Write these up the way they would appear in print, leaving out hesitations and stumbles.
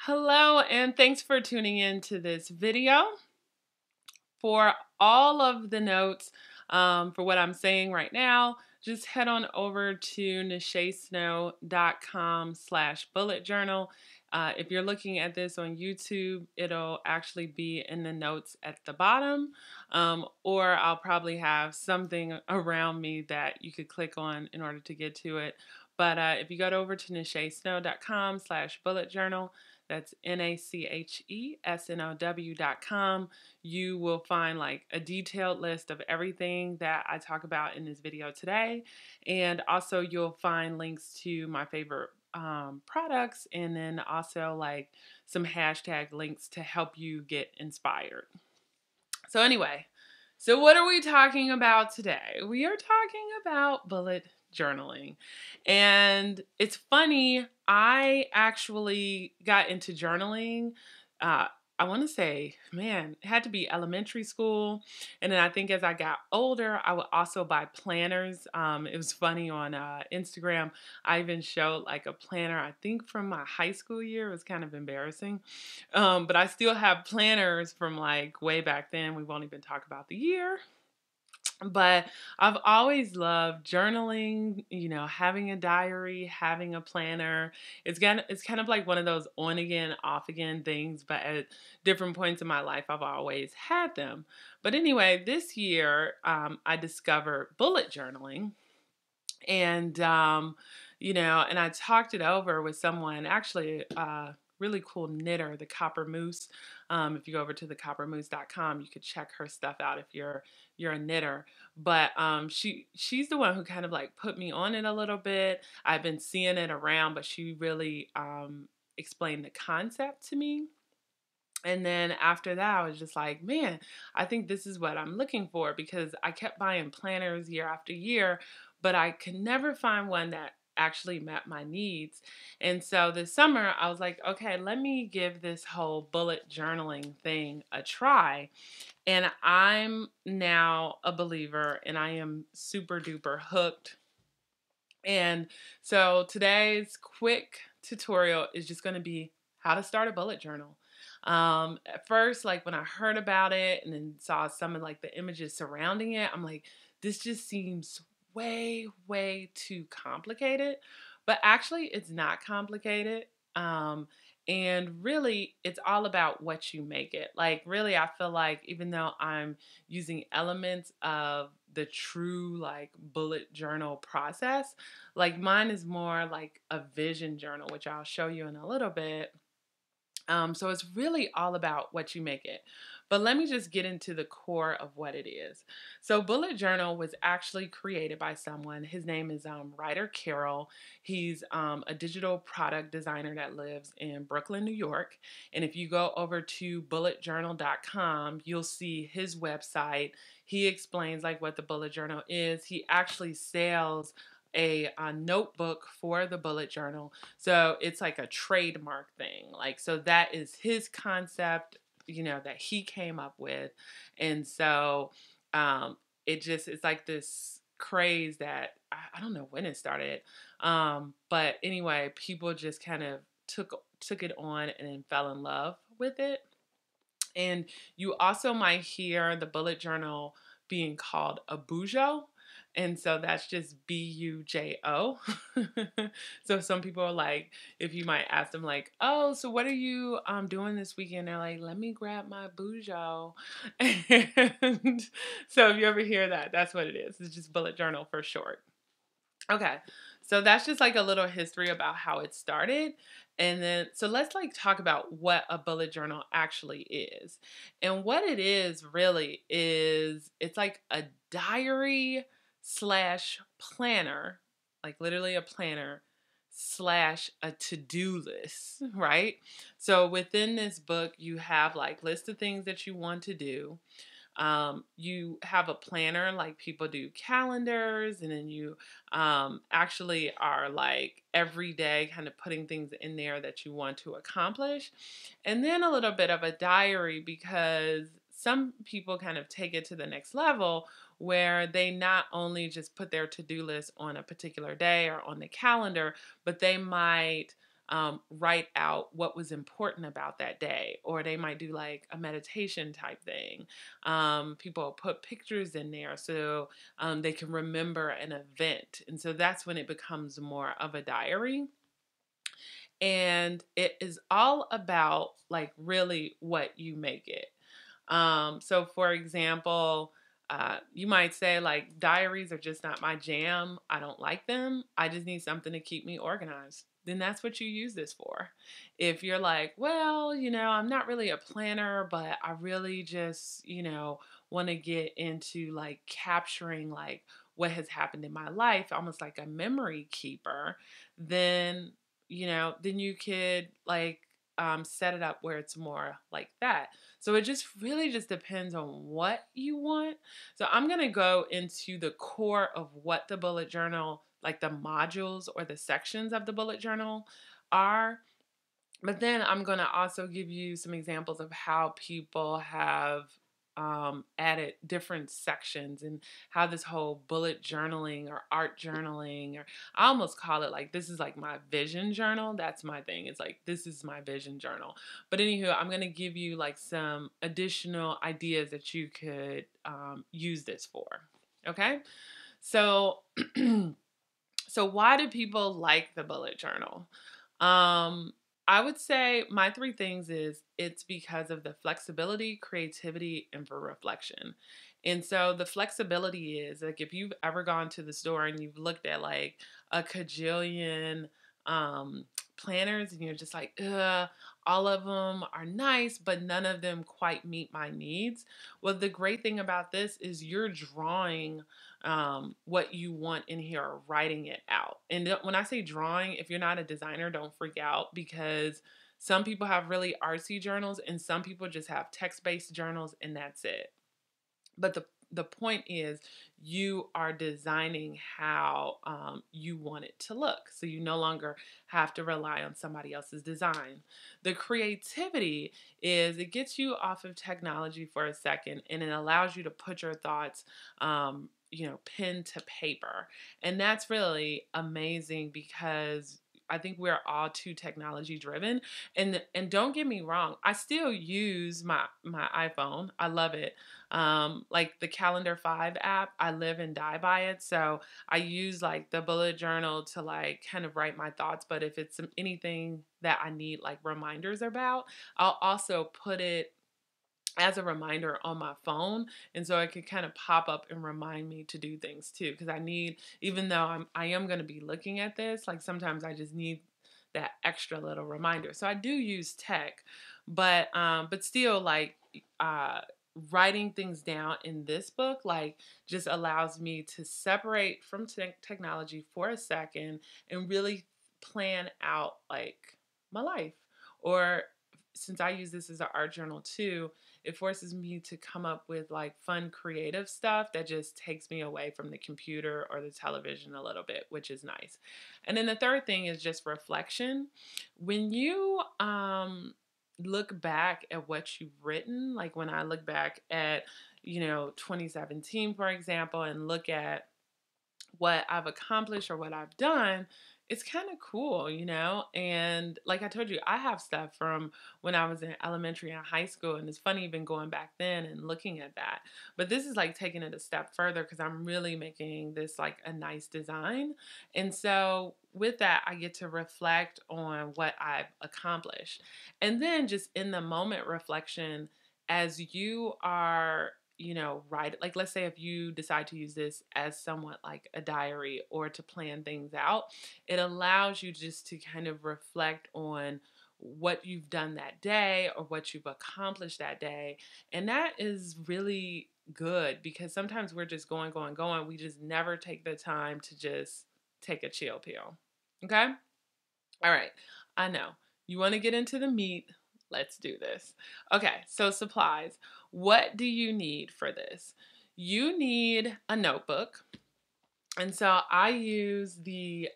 Hello, and thanks for tuning in to this video. For all of the notes for what I'm saying right now, just head on over to nachesnow.com/bullet journal. If you're looking at this on YouTube, it'll actually be in the notes at the bottom, or I'll probably have something around me that you could click on in order to get to it. But if you go over to nachesnow.com/bullet journal, that's NACHESNOW.com, you will find like a detailed list of everything that I talk about in this video today. And also you'll find links to my favorite products, and then also like some hashtag links to help you get inspired. So anyway, so what are we talking about today? We are talking about bullet journaling. And it's funny, I actually got into journaling. I want to say, man, it had to be elementary school. And then I think as I got older, I would also buy planners. It was funny on Instagram. I even showed like a planner, I think from my high school year. It was kind of embarrassing. But I still have planners from like way back then. We won't even talk about the year. But I've always loved journaling, having a diary, having a planner. It's kind of like one of those on again, off again things, but at different points in my life, I've always had them. But anyway, this year, I discovered bullet journaling. And and I talked it over with someone, actually really cool knitter, the Copper Moose. If you go over to thecoppermoose.com, you could check her stuff out if you're a knitter. But she's the one who kind of like put me on it a little bit. I've been seeing it around, but she really explained the concept to me. And then after that, I was just like, man, I think this is what I'm looking for, because I kept buying planners year after year, but I could never find one that actually met my needs. And so this summer, I was like, okay, let me give this whole bullet journaling thing a try. And I'm now a believer, and I am super duper hooked. And so today's quick tutorial is just going to be how to start a bullet journal. At first, like when I heard about it and then saw some of like the images surrounding it, I'm like, this just seems way, way too complicated. But actually, it's not complicated. And really, it's all about what you make it. Like, really, I feel like even though I'm using elements of the true like bullet journal process, like mine is more like a vision journal, which I'll show you in a little bit. So it's really all about what you make it. But let me just get into the core of what it is. So Bullet Journal was actually created by someone. His name is Ryder Carroll. He's a digital product designer that lives in Brooklyn, New York. And if you go over to bulletjournal.com, you'll see his website. He explains like what the bullet journal is. He actually sells a notebook for the bullet journal. So it's like a trademark thing. Like, so that is his concept, that he came up with. And so it's like this craze that I don't know when it started. But anyway, people just kind of took it on and then fell in love with it. And you also might hear the bullet journal being called a bujo. And so that's just Bujo. So some people are like, if you might ask them like, oh, so what are you doing this weekend? They're like, let me grab my bujo. And so if you ever hear that, that's what it is. It's just bullet journal for short. Okay, so that's just like a little history about how it started. And then, so let's like talk about what a bullet journal actually is. And what it is really is it's like a diary slash planner, like literally a planner slash a to-do list, right? So within this book, you have like list of things that you want to do. You have a planner, like people do calendars, and then you actually are like every day kind of putting things in there that you want to accomplish. And then a little bit of a diary, because some people kind of take it to the next level where they not only just put their to-do list on a particular day or on the calendar, but they might write out what was important about that day, or they might do like a meditation type thing. People put pictures in there so they can remember an event. And so that's when it becomes more of a diary. And it is all about like really what you make it. So for example, you might say like diaries are just not my jam. I don't like them. I just need something to keep me organized. Then that's what you use this for. If you're like, well, I'm not really a planner, but I really just, want to get into like capturing like what has happened in my life, almost like a memory keeper, then, then you could like set it up where it's more like that. So it just really just depends on what you want. So I'm going to go into the core of what the bullet journal, like the modules or the sections of the bullet journal are. But then I'm going to also give you some examples of how people have added different sections, and how this whole bullet journaling or art journaling, or I almost call it like, this is like my vision journal. That's my thing. It's like, this is my vision journal. But anywho, I'm going to give you like some additional ideas that you could use this for. Okay. So, so why do people like the bullet journal? I would say my three things is it's because of the flexibility, creativity, and for reflection. And so the flexibility is like, if you've ever gone to the store and you've looked at like a cajillion um, planners, and you're just like, ugh, all of them are nice, but none of them quite meet my needs. Well, the great thing about this is you're drawing what you want in here, or writing it out. And when I say drawing, if you're not a designer, don't freak out, because some people have really artsy journals and some people just have text-based journals and that's it. But the point is, you are designing how you want it to look. So you no longer have to rely on somebody else's design. The creativity is it gets you off of technology for a second, and it allows you to put your thoughts, pen to paper. And that's really amazing, because I think we're all too technology driven. And don't get me wrong, I still use my iPhone. I love it. Like the Calendar 5 app, I live and die by it. So I use like the bullet journal to like kind of write my thoughts. But if it's anything that I need like reminders about, I'll also put it as a reminder on my phone, and so it could kind of pop up and remind me to do things too, because I need, even though I am going to be looking at this, like sometimes I just need that extra little reminder. So I do use tech, but still, like writing things down in this book like just allows me to separate from technology for a second and really plan out like my life. Or since I use this as an art journal too, it forces me to come up with like fun, creative stuff that just takes me away from the computer or the television a little bit, which is nice. And then the third thing is just reflection. When you look back at what you've written, like when I look back at, 2017, for example, and look at what I've accomplished or what I've done, it's kind of cool, And like I told you, I have stuff from when I was in elementary and high school, and it's funny even going back then and looking at that. But this is like taking it a step further, because I'm really making this like a nice design. And so with that, I get to reflect on what I've accomplished. And then just in the moment reflection, as you are write, like let's say if you decide to use this as somewhat like a diary or to plan things out, it allows you just to kind of reflect on what you've done that day or what you've accomplished that day. And that is really good, because sometimes we're just going, going, going. We just never take the time to just take a chill pill. Okay? All right. I know. You want to get into the meat. Let's do this. Okay, so supplies. What do you need for this? You need a notebook. And so I use the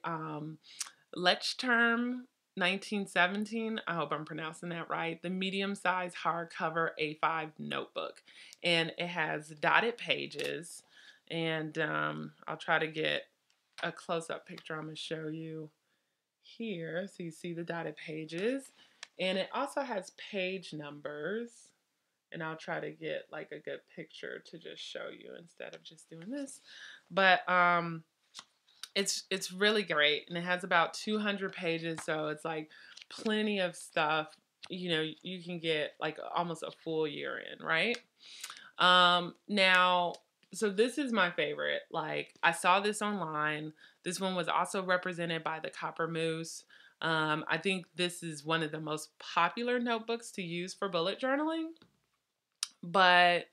Lechterm 1917, I hope I'm pronouncing that right, the medium-sized hardcover A5 notebook. And it has dotted pages. And I'll try to get a close-up picture I'm going to show you here. So you see the dotted pages. And it also has page numbers. And I'll try to get like a good picture to just show you instead of just doing this. But it's really great, and it has about 200 pages, so it's like plenty of stuff. You know, you can get like almost a full year in, right? Now, so this is my favorite. Like, I saw this online. This one was also represented by the Copper Moose. I think this is one of the most popular notebooks to use for bullet journaling. But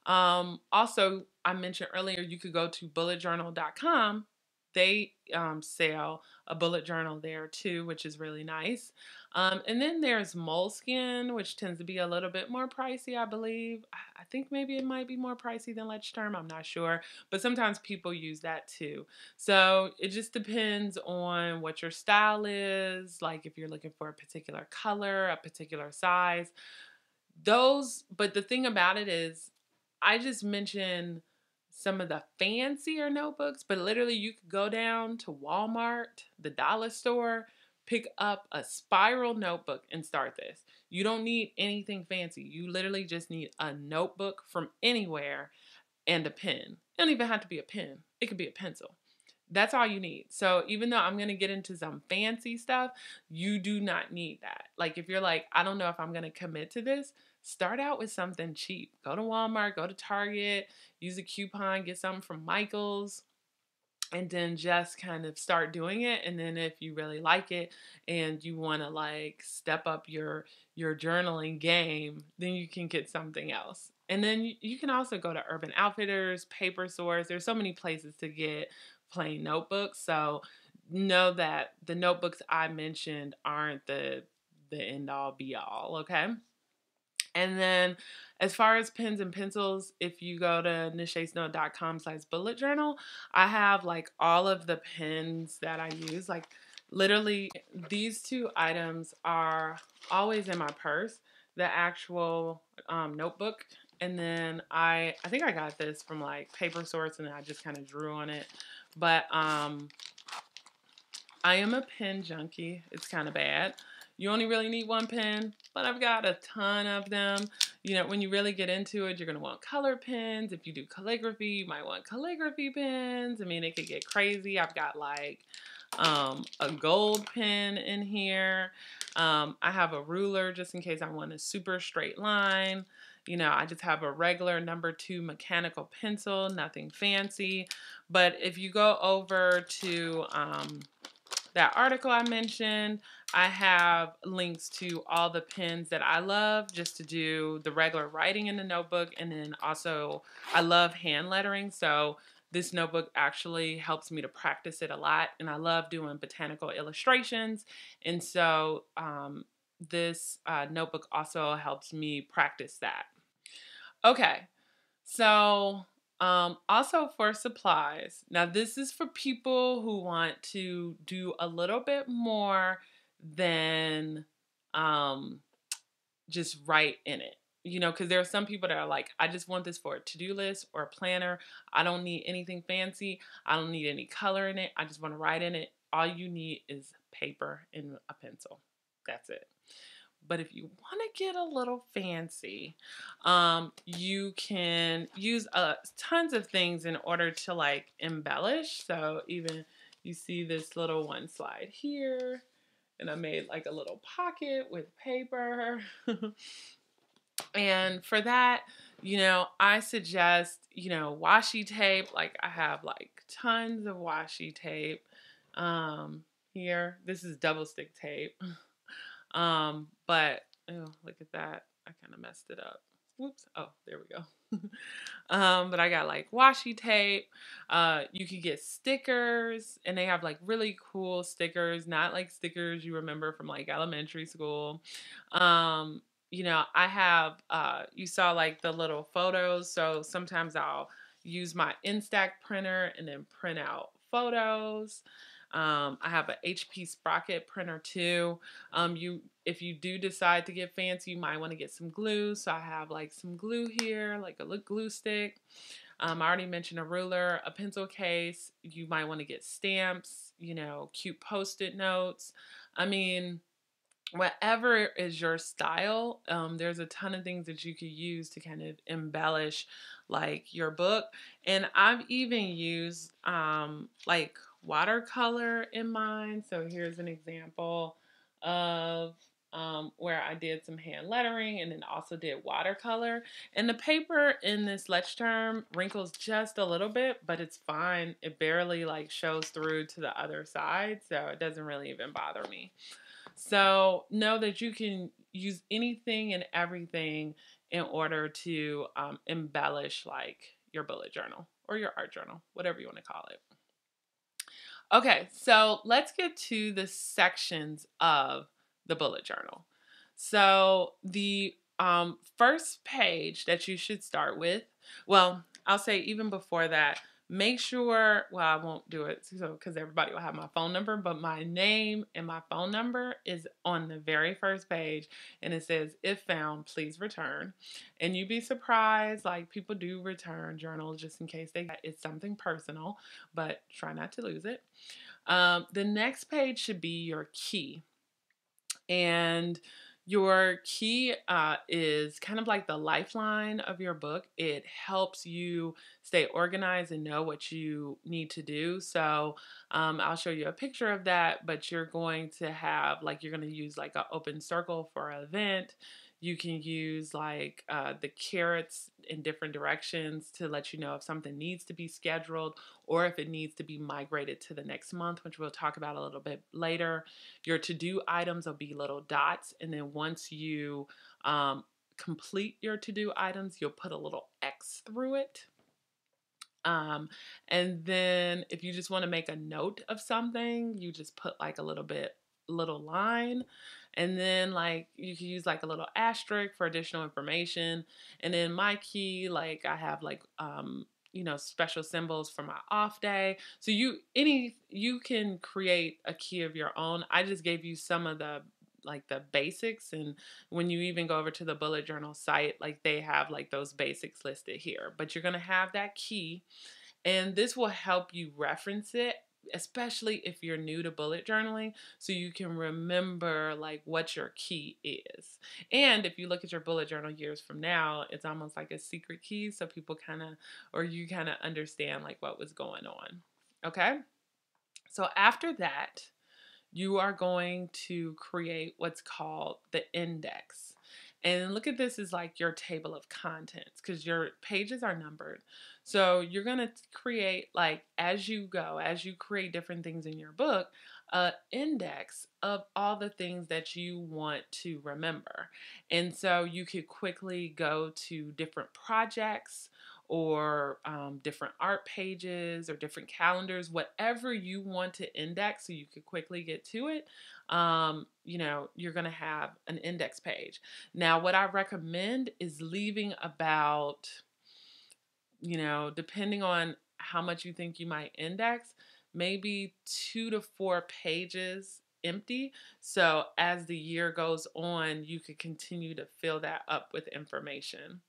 also, I mentioned earlier, you could go to bulletjournal.com. They sell a bullet journal there too, which is really nice. And then there's Moleskin, which tends to be a little bit more pricey, I believe. I think maybe it might be more pricey than Let's Term. I'm not sure. But sometimes people use that too. So it just depends on what your style is, like if you're looking for a particular color, a particular size. But the thing about it is, I just mentioned some of the fancier notebooks, but literally you could go down to Walmart, the dollar store, pick up a spiral notebook and start this. You don't need anything fancy. You literally just need a notebook from anywhere and a pen. It don't even have to be a pen. It could be a pencil. That's all you need. So even though I'm going to get into some fancy stuff, you do not need that. Like if you're like, I don't know if I'm going to commit to this, start out with something cheap. Go to Walmart, go to Target, use a coupon, get something from Michael's, and then just kind of start doing it. And then if you really like it and you want to like step up your journaling game, then you can get something else. And then you can also go to Urban Outfitters, Paper Source. There's so many places to get plain notebooks. So know that the notebooks I mentioned aren't the end all be all, okay? And then as far as pens and pencils, if you go to nachesnote.com/bullet journal, I have like all of the pens that I use. Like literally these two items are always in my purse. The actual notebook, and then I think I got this from like Paper Source, and I just kind of drew on it. But I am a pen junkie. It's kind of bad. You only really need one pen, but I've got a ton of them. You know, when you really get into it, you're going to want color pens. If you do calligraphy, you might want calligraphy pens. I mean, it could get crazy. I've got like a gold pen in here. I have a ruler just in case I want a super straight line. You know, I just have a regular #2 mechanical pencil, nothing fancy. But if you go over to that article I mentioned, I have links to all the pens that I love just to do the regular writing in the notebook. And then also, I love hand lettering. So this notebook actually helps me to practice it a lot. And I love doing botanical illustrations. And so this notebook also helps me practice that. Okay, so also for supplies. Now this is for people who want to do a little bit more than just write in it. You know, because there are some people that are like, I just want this for a to-do list or a planner. I don't need anything fancy. I don't need any color in it. I just want to write in it. All you need is paper and a pencil. That's it. But if you want to get a little fancy, you can use tons of things in order to like embellish. So even you see this little one slide here, and I made like a little pocket with paper. And for that, you know, I suggest, you know, washi tape. Like I have like tons of washi tape here. This is double stick tape. But oh, look at that. I kind of messed it up. Whoops. Oh, there we go. But I got like washi tape. You can get stickers, and they have like really cool stickers, not like stickers you remember from like elementary school. You know, I have, you saw like the little photos. So sometimes I'll use my Instax printer and then print out photos. I have an HP Sprocket printer too. If you do decide to get fancy, you might want to get some glue. So I have like some glue here, like a glue stick. I already mentioned a ruler, a pencil case. You might want to get stamps, cute post-it notes. I mean, whatever is your style, there's a ton of things that you could use to kind of embellish like your book. And I've even used like watercolor in mine. So here's an example of where I did some hand lettering and then also did watercolor. And the paper in this Lectern wrinkles just a little bit, but it's fine. It barely like shows through to the other side, so it doesn't really even bother me. So know that you can use anything and everything in order to embellish like your bullet journal or your art journal, whatever you want to call it. Okay, so let's get to the sections of the bullet journal. So the first page that you should start with, well, I'll say even before that, make sure, well, I won't do it so because everybody will have my phone number, but my name and my phone number is on the very first page, and it says, if found, please return. And you'd be surprised, like people do return journals just in case it's something personal, but try not to lose it. The next page should be your key. And your key is kind of like the lifeline of your book. It helps you stay organized and know what you need to do. So I'll show you a picture of that, but you're going to have, like, you're going to use like an open circle for an event. You can use like the carrots in different directions to let you know if something needs to be scheduled or if it needs to be migrated to the next month, which we'll talk about a little bit later. Your to-do items will be little dots, and then once you complete your to-do items, you'll put a little X through it. And then if you just want to make a note of something, you just put like a little line. And then like you can use like a little asterisk for additional information. And then my key, like I have like special symbols for my off day. So you can create a key of your own. I just gave you some of the basics, and when you even go over to the bullet journal site, like they have like those basics listed here. But you're going to have that key, and this will help you reference it, especially if you're new to bullet journaling, so you can remember like what your key is. And if you look at your bullet journal years from now, it's almost like a secret key, so people you kind of understand like what was going on. Okay? So after that, you are going to create what's called the index. And look at this as like your table of contents because your pages are numbered. So you're going to create, like, as you go, as you create different things in your book, an index of all the things that you want to remember. And so you could quickly go to different projects or different art pages or different calendars, whatever you want to index so you could quickly get to it. You're going to have an index page. Now, what I recommend is leaving about, depending on how much you think you might index, maybe 2 to 4 pages empty. So as the year goes on, you could continue to fill that up with information.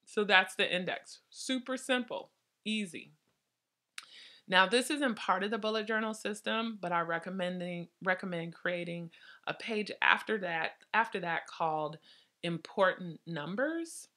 So that's the index. Super simple, easy. Now, this isn't part of the bullet journal system, but I recommend creating a page after that called important numbers.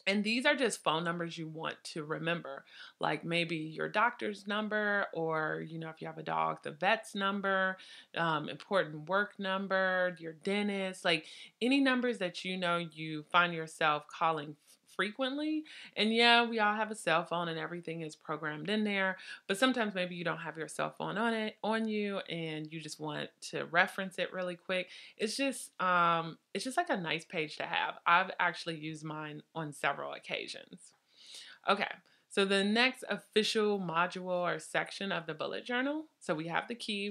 And these are just phone numbers you want to remember, like maybe your doctor's number, or, if you have a dog, the vet's number, important work number, your dentist, like any numbers that you find yourself calling frequently. And yeah, we all have a cell phone and everything is programmed in there, but sometimes maybe you don't have your cell phone on you and you just want to reference it really quick. It's just like a nice page to have. I've actually used mine on several occasions. Okay, so the next official module or section of the bullet journal. So we have the key.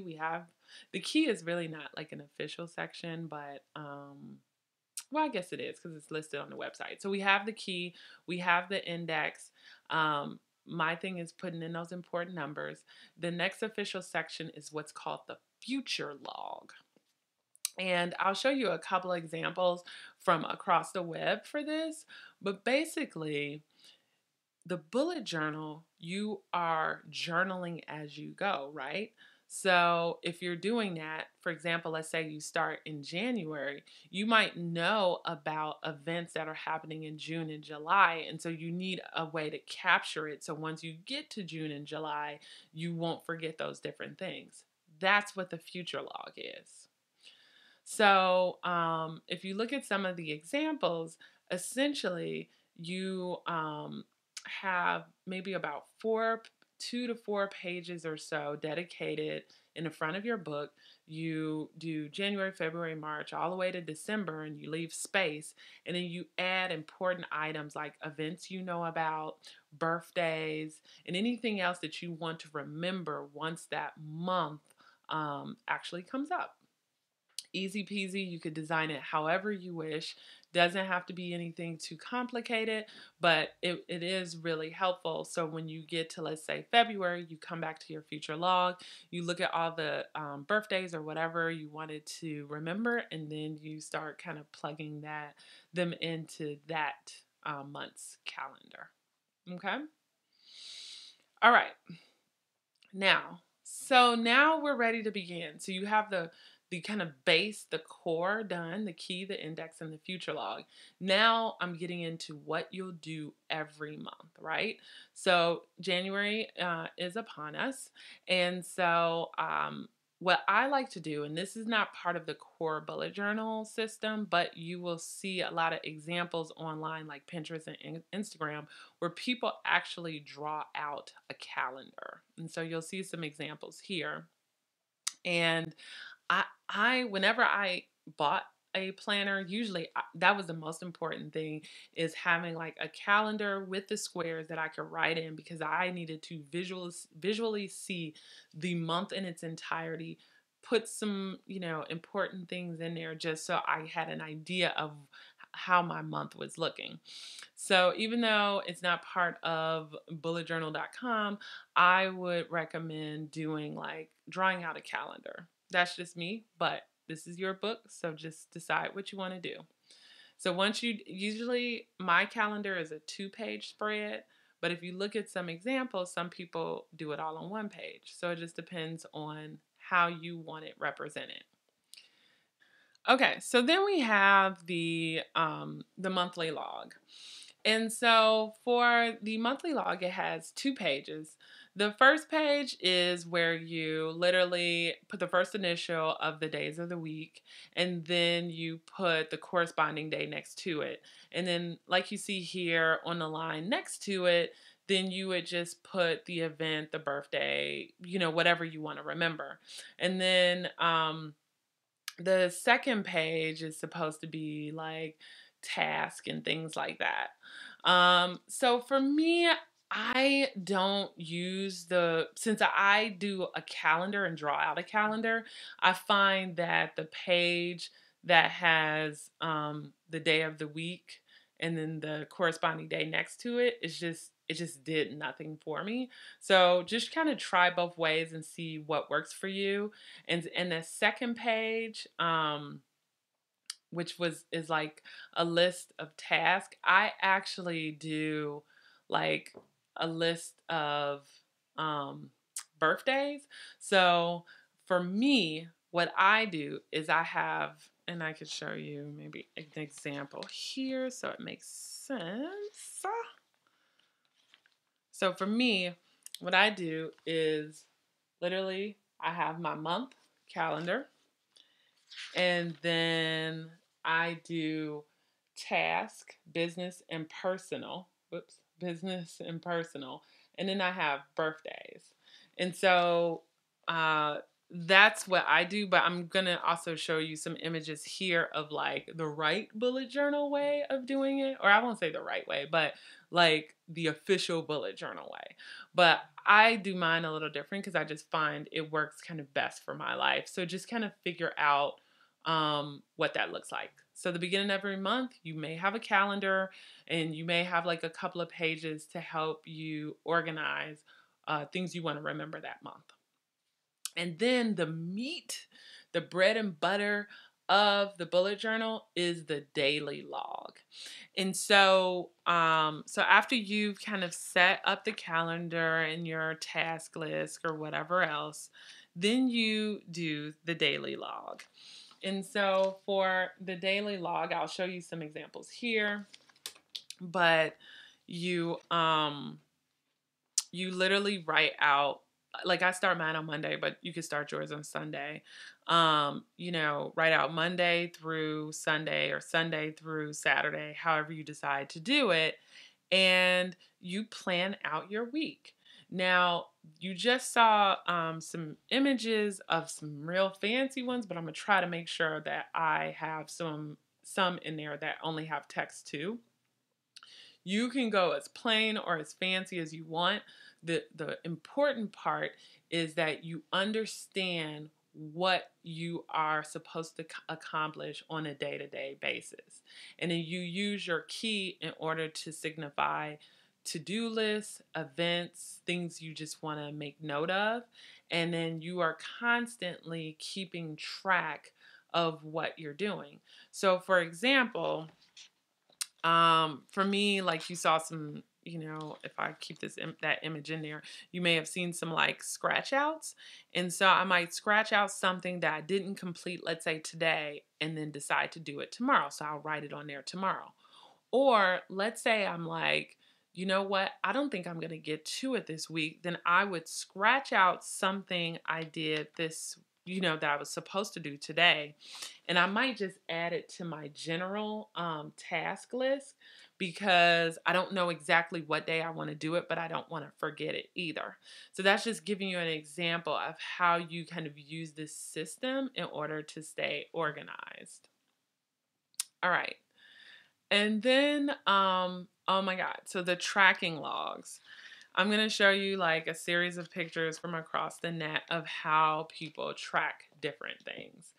The key is really not like an official section, but well, I guess it is because it's listed on the website. So we have the key, we have the index. My thing is putting in those important numbers. The next official section is what's called the future log. And I'll show you a couple examples from across the web for this. But basically, the bullet journal, you are journaling as you go, right? So if you're doing that, for example, let's say you start in January, you might know about events that are happening in June and July. And so you need a way to capture it. So once you get to June and July, you won't forget those different things. That's what the future log is. So if you look at some of the examples, essentially you have maybe about 2 to 4 pages or so dedicated in the front of your book. You do January, February, March, all the way to December, and you leave space. And then you add important items like events you know about, birthdays, and anything else that you want to remember once that month actually comes up. Easy peasy. You could design it however you wish. Doesn't have to be anything too complicated, but it is really helpful. So when you get to, let's say, February, you come back to your future log, you look at all the birthdays or whatever you wanted to remember, and then you start kind of plugging them into that month's calendar. Okay. All right. Now we're ready to begin. So you have the kind of base, the core done, the key, the index, and the future log. Now I'm getting into what you'll do every month, right? So January is upon us. And so what I like to do, and this is not part of the core bullet journal system, but you will see a lot of examples online like Pinterest and Instagram where people actually draw out a calendar. And so you'll see some examples here. And I whenever I bought a planner, usually that was the most important thing, is having like a calendar with the squares that I could write in, because I needed to visually see the month in its entirety, put some, important things in there just so I had an idea of how my month was looking. So even though it's not part of bulletjournal.com, I would recommend doing like drawing out a calendar. That's just me, but this is your book, so just decide what you want to do. So usually my calendar is a 2-page spread, but if you look at some examples, some people do it all on 1 page. So it just depends on how you want it represented. Okay, so then we have the monthly log. And so for the monthly log, it has 2 pages. The first page is where you literally put the first initial of the days of the week, and then you put the corresponding day next to it. And then, like you see here on the line next to it, then you would just put the event, the birthday, whatever you want to remember. And then the second page is supposed to be like task and things like that. So for me, I don't use since I do a calendar and draw out a calendar, I find that the page that has the day of the week and then the corresponding day next to it just did nothing for me. So just kind of try both ways and see what works for you. And the second page, which is like a list of tasks, I actually do like a list of um, birthdays. So for me, what I do is I have, and I could show you maybe an example here so it makes sense. So for me, what I do is literally I have my month calendar, and then I do task, business, and personal. Whoops, business and personal. And then I have birthdays. And so uh, that's what I do. But I'm going to also show you some images here of like the right bullet journal way of doing it. Or I won't say the right way, but like the official bullet journal way. But I do mine a little different because I just find it works kind of best for my life. So just kind of figure out what that looks like. So the beginning of every month, you may have a calendar and you may have like a couple of pages to help you organize things you want to remember that month. And then the meat, the bread and butter of the bullet journal is the daily log. And so after you've kind of set up the calendar and your task list or whatever else, then you do the daily log. And so for the daily log, I'll show you some examples here, but you you literally write out, like I start mine on Monday, but you can start yours on Sunday. Write out Monday through Sunday or Sunday through Saturday, however you decide to do it, and you plan out your week. Now, you just saw some images of some real fancy ones, but I'm gonna try to make sure that I have some in there that only have text too. You can go as plain or as fancy as you want. The important part is that you understand what you are supposed to accomplish on a day-to-day basis. And then you use your key in order to signify to-do lists, events, things you just want to make note of. And then you are constantly keeping track of what you're doing. So for example, for me, like you saw some, if I keep that image in there, you may have seen some like scratch outs. And so I might scratch out something that I didn't complete, let's say today, and then decide to do it tomorrow. So I'll write it on there tomorrow. Or let's say I'm like, you know what, I don't think I'm going to get to it this week. Then I would scratch out something I did this, that I was supposed to do today. And I might just add it to my general task list because I don't know exactly what day I want to do it, but I don't want to forget it either. So that's just giving you an example of how you kind of use this system in order to stay organized. All right. And then, oh my God, so the tracking logs. I'm going to show you like a series of pictures from across the net of how people track different things.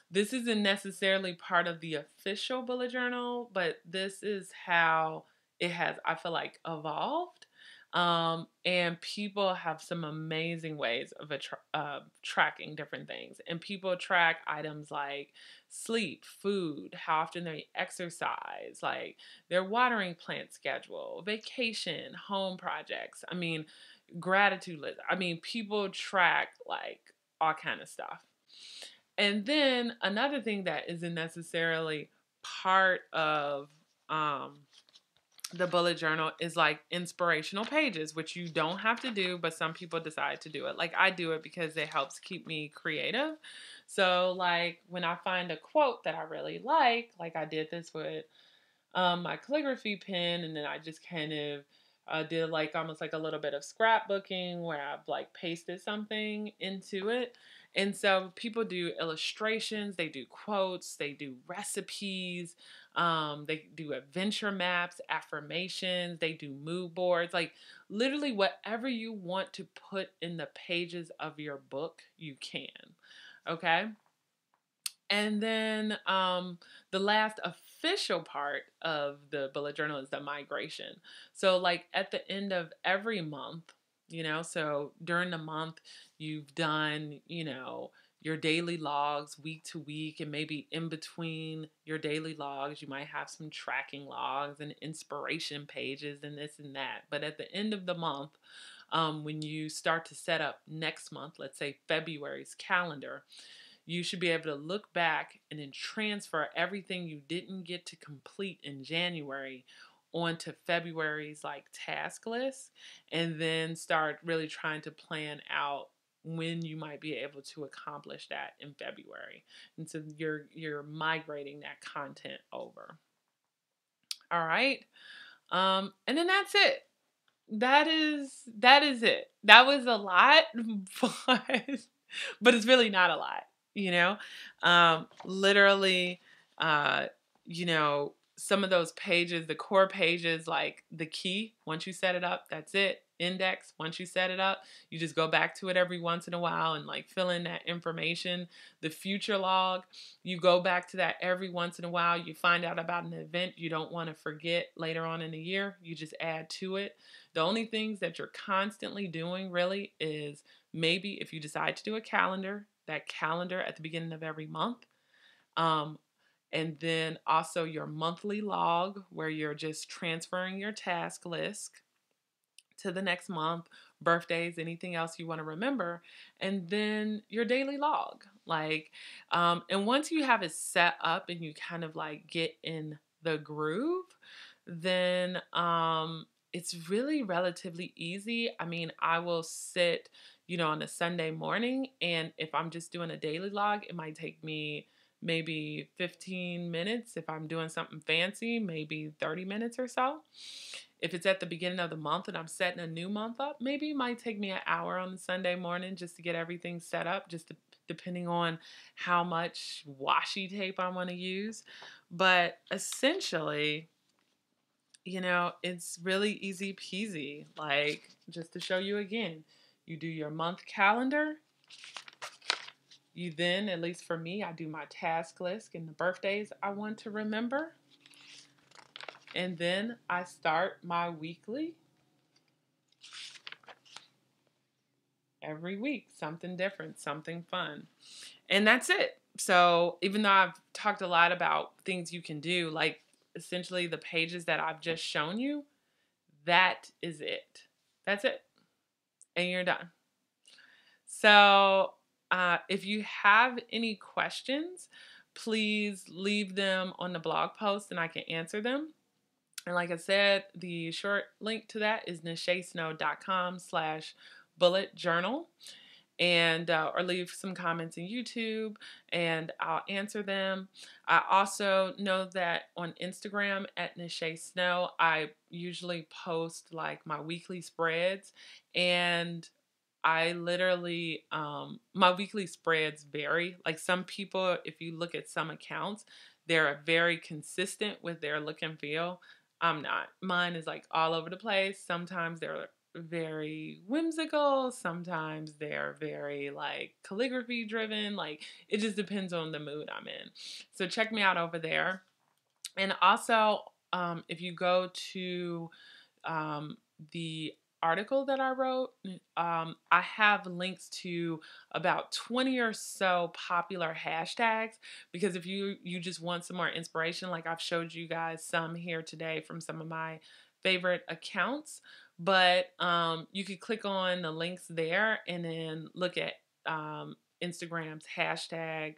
This isn't necessarily part of the official bullet journal, but this is how it has, I feel like, evolved. And people have some amazing ways of tracking different things. And people track items like sleep, food, how often they exercise, like their watering plant schedule, vacation, home projects. I mean, gratitude list. I mean, people track like all kind of stuff. And then another thing that isn't necessarily part of the bullet journal is like inspirational pages, which you don't have to do, but some people decide to do it. Like I do it because it helps keep me creative. So like when I find a quote that I really like I did this with my calligraphy pen, and then I just kind of did like almost like a little bit of scrapbooking where I've like pasted something into it. And so people do illustrations, they do quotes, they do recipes, they do adventure maps, affirmations, they do mood boards, like literally whatever you want to put in the pages of your book, you can. Okay. And then the last official part of the bullet journal is the migration. So like at the end of every month, so during the month you've done, your daily logs week to week, and maybe in between your daily logs, you might have some tracking logs and inspiration pages and this and that. But at the end of the month, when you start to set up next month, let's say February's calendar, you should be able to look back and then transfer everything you didn't get to complete in January onto February's like task list, and then start really trying to plan out when you might be able to accomplish that in February. And so you're migrating that content over. All right. And then that's it. That is it. That was a lot, but it's really not a lot. Literally, uh, some of those pages, the core pages, like the key, once you set it up, that's it. Index, once you set it up, you just go back to it every once in a while and like fill in that information. The future log, you go back to that every once in a while. You find out about an event you don't want to forget later on in the year, you just add to it. The only things that you're constantly doing really is maybe if you decide to do a calendar, that calendar at the beginning of every month. Um, and then also your monthly log where you're just transferring your task list to the next month, birthdays, anything else you want to remember, and then your daily log. And once you have it set up and you kind of like get in the groove, then it's really relatively easy. I mean, I will sit, on a Sunday morning, and if I'm just doing a daily log, it might take me maybe 15 minutes. If I'm doing something fancy, maybe 30 minutes or so. If it's at the beginning of the month and I'm setting a new month up, maybe it might take me an hour on the Sunday morning just to get everything set up, depending on how much washi tape I want to use. But essentially, it's really easy peasy. Like, just to show you again, you do your month calendar. You then, at least for me, I do my task list and the birthdays I want to remember. And then I start my weekly. Every week, something different, something fun. And that's it. So even though I've talked a lot about things you can do, like essentially the pages that I've just shown you, that is it. That's it. And you're done. So if you have any questions, please leave them on the blog post and I can answer them. And like I said, the short link to that is nachesnow.com/bullet journal. And or leave some comments in YouTube and I'll answer them. I also know that on Instagram at Nache Snow, I usually post like my weekly spreads, and I literally my weekly spreads vary. Like some people, if you look at some accounts, they're very consistent with their look and feel. I'm not. Mine is like all over the place. Sometimes they're very whimsical, sometimes they're very like calligraphy driven. Like it just depends on the mood I'm in. So check me out over there. And also if you go to the article that I wrote, I have links to about 20 or so popular hashtags, because if you just want some more inspiration, like I've showed you guys some here today from some of my favorite accounts, but you could click on the links there and then look at Instagram's hashtag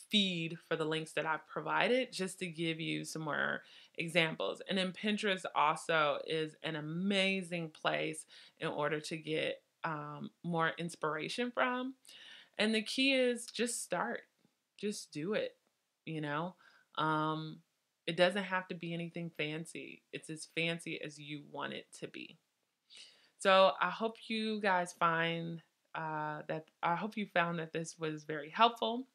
feed for the links that I've provided, just to give you some more examples. And then Pinterest also is an amazing place in order to get more inspiration from. And the key is just start, just do it. You know, um, it doesn't have to be anything fancy. It's as fancy as you want it to be. So I hope you guys find I hope you found that this was very helpful.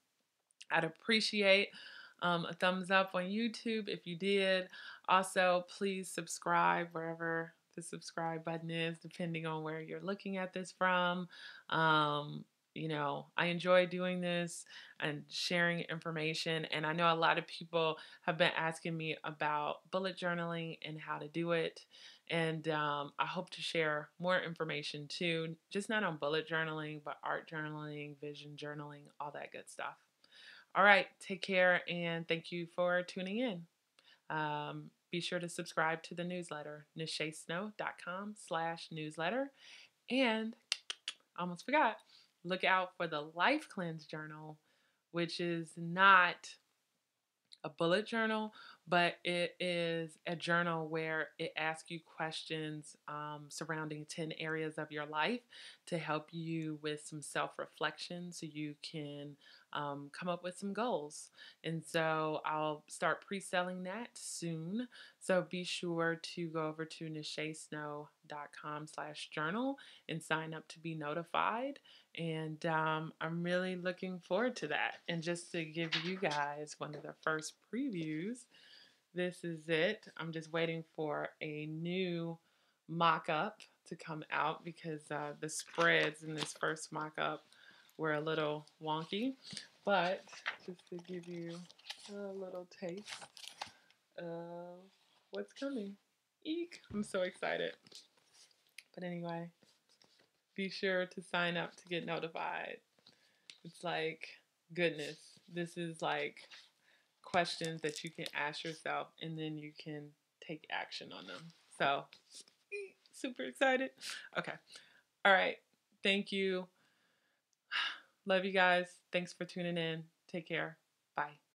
I'd appreciate a thumbs up on YouTube if you did. Also, please subscribe wherever the subscribe button is, depending on where you're looking at this from. I enjoy doing this and sharing information, and I know a lot of people have been asking me about bullet journaling and how to do it. And I hope to share more information too, just not on bullet journaling, but art journaling, vision journaling, all that good stuff. All right, take care, and thank you for tuning in. Be sure to subscribe to the newsletter, nachesnow.com/newsletter. And almost forgot, look out for the Life Cleanse Journal, which is not a bullet journal, but it is a journal where it asks you questions surrounding 10 areas of your life to help you with some self-reflection so you can come up with some goals. And so I'll start pre-selling that soon. So be sure to go over to nachesnow.com/journal and sign up to be notified. And I'm really looking forward to that. And just to give you guys one of the first previews, this is it. I'm just waiting for a new mock-up to come out because the spreads in this first mock-up were a little wonky. But just to give you a little taste of what's coming. Eek! I'm so excited. But anyway, be sure to sign up to get notified. It's like, goodness, this is like questions that you can ask yourself and then you can take action on them. So, super excited. Okay. All right. Thank you. Love you guys. Thanks for tuning in. Take care. Bye.